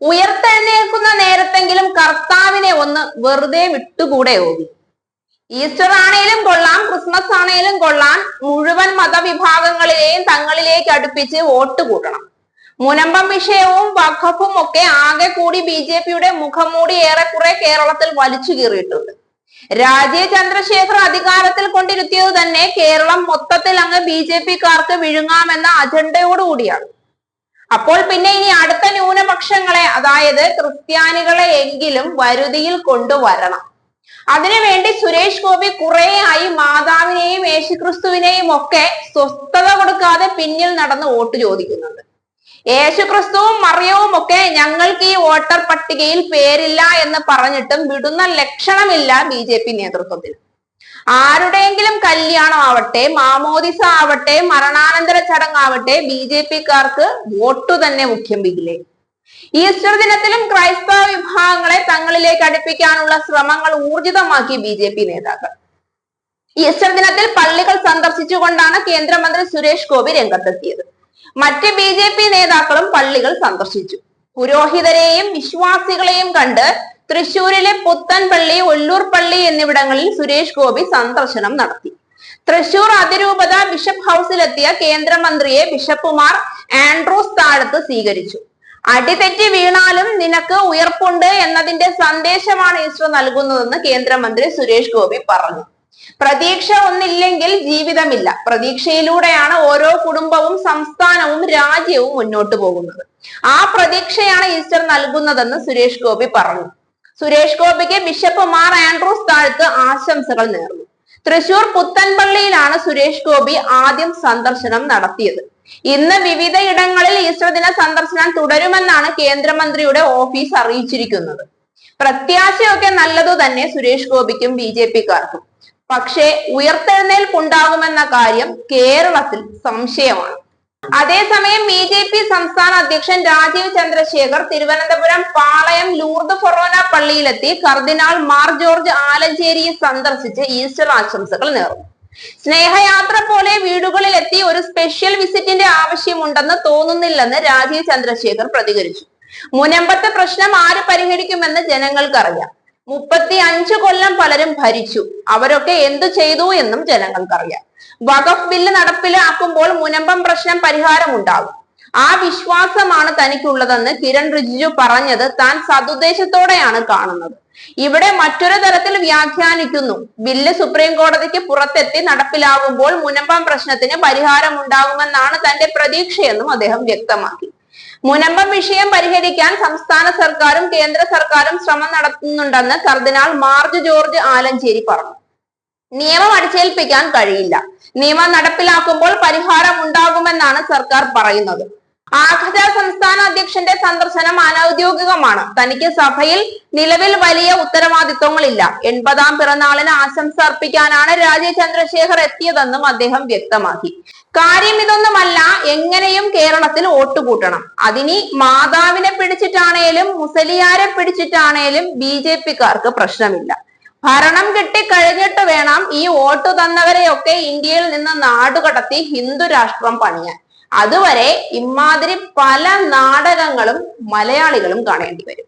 ഉയർത്തെഴുന്നേൽക്കുന്ന നേരത്തെങ്കിലും കർത്താവിനെ ഒന്ന് വെറുതെ വിട്ടുകൂടെ ഓടി. ഈസ്റ്റർ ആണേലും കൊള്ളാം, ക്രിസ്മസ് ആണേലും കൊള്ളാം, മുഴുവൻ മതവിഭാഗങ്ങളിലെയും തങ്ങളിലേക്ക് അടുപ്പിച്ച് വോട്ട് കൂട്ടണം. മുനമ്പം വിഷയവും വഖഫും ഒക്കെ ആകെ കൂടി BJPയുടെ മുഖംമൂടി ഏറെക്കുറെ കേരളത്തിൽ വലിച്ചു കീറിയിട്ടുണ്ട്. രാജീവ് ചന്ദ്രശേഖർ അധികാരത്തിൽ കൊണ്ടിരുത്തിയത് തന്നെ കേരളം മൊത്തത്തിൽ അങ്ങ് BJPക്കാർക്ക് വിഴുങ്ങാമെന്ന അജണ്ടയോടുകൂടിയാണ്. അപ്പോൾ പിന്നെ ഇനി അടുത്ത ന്യൂനപക്ഷങ്ങളെ, അതായത് ക്രിസ്ത്യാനികളെ എങ്കിലും വരുതിയിൽ കൊണ്ടുവരണം. അതിനുവേണ്ടി സുരേഷ് ഗോപി കുറേയായി മാതാവിനെയും യേശുക്രിസ്തുവിനെയും ഒക്കെ സ്വസ്ഥത കൊടുക്കാതെ പിന്നിൽ നടന്ന് വോട്ട് ചോദിക്കുന്നുണ്ട്. യേശുക്രിസ്തുവും മറിയവും ഒക്കെ ഞങ്ങൾക്ക് ഈ വോട്ടർ പട്ടികയിൽ പേരില്ല എന്ന് പറഞ്ഞിട്ടും വിടുന്ന ലക്ഷണമില്ല BJP നേതൃത്വത്തിൽ. ആരുടെയെങ്കിലും കല്യാണം ആവട്ടെ, മാമോദിസ ആവട്ടെ, മരണാനന്തര ചടങ്ങാവട്ടെ, BJPക്കാർക്ക് വോട്ടു തന്നെ മുഖ്യം ബിഗിലേ. ഈസ്റ്റർ ദിനത്തിലും ക്രൈസ്തവ വിഭാഗങ്ങളെ തങ്ങളിലേക്ക് അടുപ്പിക്കാനുള്ള ശ്രമങ്ങൾ ഊർജിതമാക്കി BJP നേതാക്കൾ. ഈസ്റ്റർ ദിനത്തിൽ പള്ളികൾ സന്ദർശിച്ചുകൊണ്ടാണ് കേന്ദ്രമന്ത്രി സുരേഷ് ഗോപി രംഗത്തെത്തിയത്. മറ്റ് BJP നേതാക്കളും പള്ളികൾ സന്ദർശിച്ചു. പുരോഹിതരെയും വിശ്വാസികളെയും കണ്ട് തൃശൂരിലെ പുത്തൻപള്ളി, ഒല്ലൂർ പള്ളി എന്നിവിടങ്ങളിൽ സുരേഷ് ഗോപി സന്ദർശനം നടത്തി. തൃശൂർ അതിരൂപത ബിഷപ്പ് ഹൗസിലെത്തിയ കേന്ദ്രമന്ത്രിയെ ബിഷപ്പുമാർ ആൻഡ്രൂസ് താഴത്ത് സ്വീകരിച്ചു. അടിതെറ്റി വീണാലും നിനക്ക് ഉയർപ്പുണ്ട് എന്നതിന്റെ സന്ദേശമാണ് ഈസ്റ്റർ നൽകുന്നതെന്ന് കേന്ദ്രമന്ത്രി സുരേഷ് ഗോപി പറഞ്ഞു. പ്രതീക്ഷ ഒന്നില്ലെങ്കിൽ ജീവിതമില്ല. പ്രതീക്ഷയിലൂടെയാണ് ഓരോ കുടുംബവും, സംസ്ഥാനവും, രാജ്യവും മുന്നോട്ട് പോകുന്നത്. ആ പ്രതീക്ഷയാണ് ഈസ്റ്റർ നൽകുന്നതെന്ന് സുരേഷ് ഗോപി പറഞ്ഞു. സുരേഷ് ഗോപിക്ക് ബിഷപ്പ് മാർ ആൻഡ്രൂസ് താഴത്ത് ആശംസകൾ നേർന്നു. തൃശൂർ പുത്തൻപള്ളിയിലാണ് സുരേഷ് ഗോപി ആദ്യം സന്ദർശനം നടത്തിയത്. ഇന്ന് വിവിധ ഇടങ്ങളിൽ ഈസ്റ്റർ ദിന സന്ദർശനം തുടരുമെന്നാണ് കേന്ദ്രമന്ത്രിയുടെ ഓഫീസ് അറിയിച്ചിരിക്കുന്നത്. പ്രത്യാശയൊക്കെ നല്ലതു തന്നെ സുരേഷ് ഗോപിക്കും BJPക്കാർക്കും. പക്ഷേ ഉയർത്തെഴുന്നേൽപ്പുണ്ടാകുമെന്ന കാര്യം കേരളത്തിൽ സംശയമാണ്. അതേസമയം BJP സംസ്ഥാന അധ്യക്ഷൻ രാജീവ് ചന്ദ്രശേഖർ തിരുവനന്തപുരം പാളയം ലൂർദ് ഫൊറോന പള്ളിയിലെത്തി കർദിനാൾ മാർ ജോർജ് ആലഞ്ചേരിയെ സന്ദർശിച്ച് ഈസ്റ്റർ ആശംസകൾ നേർന്നു. സ്നേഹയാത്ര പോലെ വീടുകളിൽ എത്തി ഒരു സ്പെഷ്യൽ വിസിറ്റിന്റെ ആവശ്യമുണ്ടെന്ന് തോന്നുന്നില്ലെന്ന് രാജീവ് ചന്ദ്രശേഖർ പ്രതികരിച്ചു. മുനമ്പത്തെ പ്രശ്നം ആര് പരിഹരിക്കുമെന്ന് ജനങ്ങൾക്കറിയാം. 35 കൊല്ലം പലരും ഭരിച്ചു, അവരൊക്കെ എന്തു ചെയ്തു എന്നും ജനങ്ങൾക്കറിയാം. വഖഫ് ബില്ല് നടപ്പിലാക്കുമ്പോൾ മുനമ്പം പ്രശ്നം പരിഹാരമുണ്ടാകും. ആ വിശ്വാസമാണ് തനിക്കുള്ളതെന്ന് കിരൺ റിജിജു പറഞ്ഞത് താൻ സതുദ്ദേശത്തോടെയാണ് കാണുന്നത്. ഇവിടെ മറ്റൊരു തരത്തിൽ വ്യാഖ്യാനിക്കുന്നു. ബില്ല് സുപ്രീം കോടതിക്ക് പുറത്തെത്തി നടപ്പിലാകുമ്പോൾ മുനമ്പം പ്രശ്നത്തിന് പരിഹാരമുണ്ടാകുമെന്നാണ് തന്റെ പ്രതീക്ഷയെന്നും അദ്ദേഹം വ്യക്തമാക്കി. മുനമ്പം വിഷയം പരിഹരിക്കാൻ സംസ്ഥാന സർക്കാരും കേന്ദ്ര സർക്കാരും ശ്രമം നടത്തുന്നുണ്ടെന്ന് കർദിനാൾ മാർ ജോർജ് ആലഞ്ചേരി പറഞ്ഞു. നിയമം അടിച്ചേൽപ്പിക്കാൻ കഴിയില്ല. നിയമം നടപ്പിലാക്കുമ്പോൾ പരിഹാരം ഉണ്ടാകുമെന്നാണ് സർക്കാർ പറയുന്നത്. ആഖദ സംസ്ഥാന അധ്യക്ഷന്റെ സന്ദർശനം അനൌദ്യോഗികമാണ്. തനിക്ക് സഭയിൽ നിലവിൽ വലിയ ഉത്തരവാദിത്വങ്ങളില്ല. 80ാം പിറന്നാളിന് ആശംസ അർപ്പിക്കാനാണ് രാജീവ് ചന്ദ്രശേഖർ എത്തിയതെന്നും അദ്ദേഹം വ്യക്തമാക്കി. കാര്യം ഇതൊന്നുമല്ല, എങ്ങനെയും കേരളത്തിൽ വോട്ടുകൂട്ടണം. അതിനി മാതാവിനെ പിടിച്ചിട്ടാണേലും മുസലിയാരെ പിടിച്ചിട്ടാണേലും BJPക്കാർക്ക് പ്രശ്നമില്ല. ഭരണം കിട്ടിക്കഴിഞ്ഞിട്ട് വേണം ഈ വോട്ട് തന്നവരെയൊക്കെ ഇന്ത്യയിൽ നിന്ന് നാടുകടത്തി ഹിന്ദു രാഷ്ട്രം പണിയാൻ. അതുവരെ ഇമാതിരി പല നാടകങ്ങളും മലയാളികളും കാണേണ്ടി വരും.